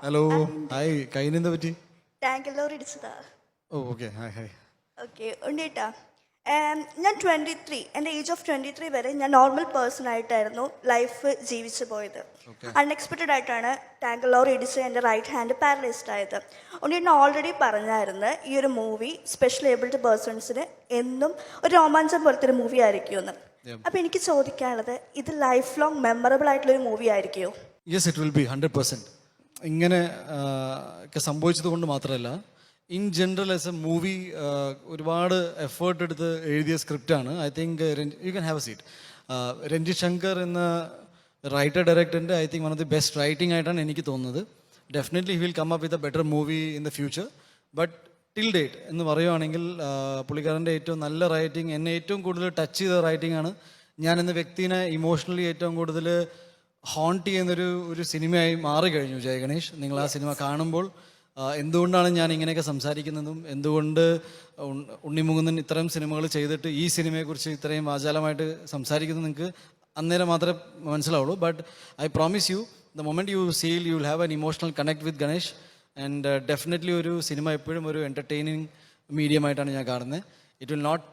Hello hi കൈനെന്താ പറ്റി? ടാങ്കിലൂർ ഇടിച്ചതാ. ഓ okay hi hi. Okay ഉണ്ണിട്ടാ, ഞാൻ 23, എൻ്റെ ഏജ് ഓഫ് 23 വരെ ഞാൻ നോർമൽ പേഴ്സൺ ആയിട്ടായിരുന്നു ലൈഫ് ജീവിച്ചു പോയത്. അൺഎക്സ്പെക്റ്റഡ് ആയിട്ടാണ് ടാങ്കിലൂർ ഇടിച്ച് എൻ്റെ റൈറ്റ് ഹാൻഡ് പാരലൈസ്ഡ് ആയത്. ഉണ്ണിട്ട് ഓൾറെഡി പറഞ്ഞായിരുന്നു ഈ ഒരു മൂവി സ്പെഷ്യൽ ഏബിൾഡ് പേഴ്സൺസിന് എന്നും ഒരു രോമാഞ്ചം പോലത്തെ ഒരു മൂവി ആയിരിക്കുമെന്ന്. അപ്പോൾ എനിക്ക് ചോദിക്കാനുള്ളത്, ഇത് ലൈഫ് ലോങ് മെമ്മറബിൾ ആയിട്ടുള്ളൊരു മൂവി ആയിരിക്കുമോ? Yes, it will be 100%. ഇങ്ങനെ ഒക്കെ സംഭവിച്ചത് കൊണ്ട് മാത്രമല്ല, in general as a movie ഒരുപാട് എഫേർട്ട് എടുത്ത് എഴുതിയ സ്ക്രിപ്റ്റാണ്. I think you can have a seat. Ranjith Sankar എന്ന റൈറ്റർ ഡയറക്ടറിൻ്റെ I think one of the best writing ആയിട്ടാണ് എനിക്ക് തോന്നുന്നത്. Definitely he will come up with a better movie in the future. But till date എന്ന് പറയുവാണെങ്കിൽ പുള്ളിക്കാരൻ്റെ ഏറ്റവും നല്ല റൈറ്റിംഗ്, എന്നെ ഏറ്റവും കൂടുതൽ ടച്ച് ചെയ്ത റൈറ്റിംഗ് ആണ്. ഞാൻ എന്ന വ്യക്തിനെ ഇമോഷണലി ഏറ്റവും കൂടുതൽ ഹോണ്ട് ചെയ്യുന്നൊരു സിനിമയായി മാറിക്കഴിഞ്ഞു ജയ ഗണേഷ്. നിങ്ങൾ ആ സിനിമ കാണുമ്പോൾ എന്തുകൊണ്ടാണ് ഞാൻ ഇങ്ങനെയൊക്കെ സംസാരിക്കുന്നതും എന്തുകൊണ്ട് ഉണ്ണിമുകുന്ദൻ ഇത്തരം സിനിമകൾ ചെയ്തിട്ട് ഈ സിനിമയെക്കുറിച്ച് ഇത്രയും വാചാലമായിട്ട് സംസാരിക്കുന്നത് നിങ്ങൾക്ക് അന്നേരം മാത്രമേ മനസ്സിലാവുള്ളൂ. But I promise you, the moment you see it you will have an emotional connect with Ganesh. And definitely ഒരു സിനിമ എപ്പോഴും ഒരു എൻ്റർടൈനിങ് മീഡിയമായിട്ടാണ് ഞാൻ കാണുന്നത്. It will not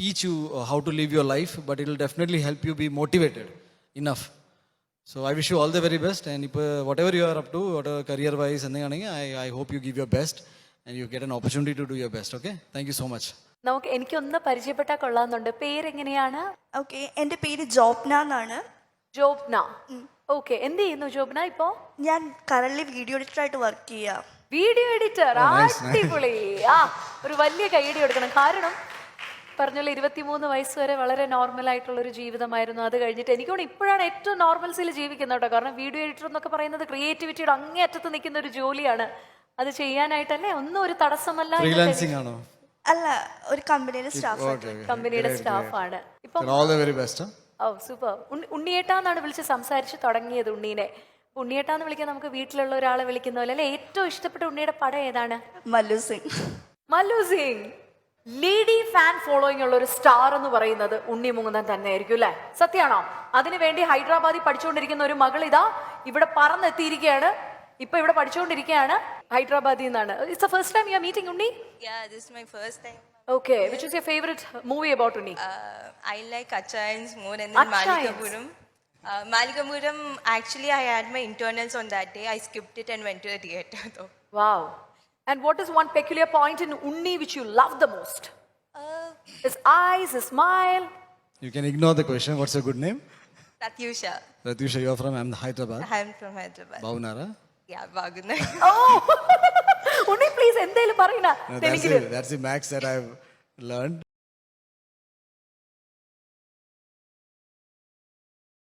teach you how to live your life, but it will definitely help you be motivated enough. So I wish you all the very best, and whatever you are up to, whatever career wise I hope you give your best and you get an opportunity to do your best. Okay, thank you so much. നമുക്ക് എനിക്കൊന്ന് പരിചയപ്പെട്ടാൽ കൊള്ളാമെന്നുണ്ട്. പേരെങ്ങനെയാണ്? Okay, എൻ്റെ പേര് ജോപ്ന എന്നാണ്. ജോബ്ന. Okay, എന്ത് ചെയ്യുന്നു ജോബ്ന ഇപ്പോ? ഞാൻ കറന്റ് വീഡിയോ എഡിറ്ററായിട്ട് വർക്ക് ചെയ്യാം. വീഡിയോ എഡിറ്റർ, അടിപൊളി. ഒരു വലിയ കൈയടി കൊടുക്കണം. കാരണം പറഞ്ഞല്ലോ 23 വയസ്സ് വരെ വളരെ നോർമൽ ആയിട്ടുള്ളൊരു ജീവിതമായിരുന്നു. അത് കഴിഞ്ഞിട്ട് എനിക്കോട് ഇപ്പോഴാണ് ഏറ്റവും നോർമൽസിൽ ജീവിക്കുന്നത് കേട്ടോ. കാരണം വീഡിയോ എഡിറ്റർ എന്നൊക്കെ പറയുന്നത് ക്രിയേറ്റിവിറ്റിയുടെ അങ്ങേയറ്റത്ത് നിൽക്കുന്ന ഒരു ജോലിയാണ്. അത് ചെയ്യാനായിട്ടല്ലേ ഒന്നും ഒരു തടസ്സമല്ല. അല്ല, ഒരു കമ്പനിയുടെ സ്റ്റാഫാണ്. ഇപ്പൊ ഓ സൂപ്പർ. ഉണ്ണിയേട്ടാന്നാണ് വിളിച്ച് സംസാരിച്ച് തുടങ്ങിയത് ഉണ്ണീനെ. ഉണ്ണിയേട്ടാന്ന് വിളിക്കാൻ നമുക്ക് വീട്ടിലുള്ള ഒരാളെ വിളിക്കുന്ന പോലെ അല്ലെ. ഏറ്റവും ഇഷ്ടപ്പെട്ട ഉണ്ണിയുടെ പടം ഏതാണ്? Mallu Singh. Mallu Singh. Lady fan following ഉള്ള ഒരു സ്റ്റാർ എന്ന് പറയുന്നത് ഉണ്ണിമുകുന്ദൻ തന്നെ ആയിരിക്കും അല്ലെ? സത്യമാണോ? അതിനുവേണ്ടി ഹൈദരാബാദിൽ പഠിച്ചുകൊണ്ടിരിക്കുന്ന ഒരു മകൾ ഇതാ ഇവിടെ പറന്നെത്തിയിരിക്കുകയാണ്. ഇപ്പൊ ഇവിടെ പഠിച്ചുകൊണ്ടിരിക്കുകയാണ് ഹൈദരാബാദിൽ നിന്നാണ്. It's the first time you are meeting Unni? Yeah, this is my first time. Okay, which is your favorite movie about Unni? I like Achayans more and then Malikapuram. Malikapuram, actually I had my internals on that day. I skipped it and went to the theatre though. Wow. And what is one peculiar point in Unni which you love the most? His eyes, his smile. You can ignore the question. What's your good name? Pratyusha. Pratyusha, you're from Hyderabad. I'm from Hyderabad. Bhavnara? Yeah, Bhagunar. Oh! Unni, please, endelu parayna. That's the max that I've learned.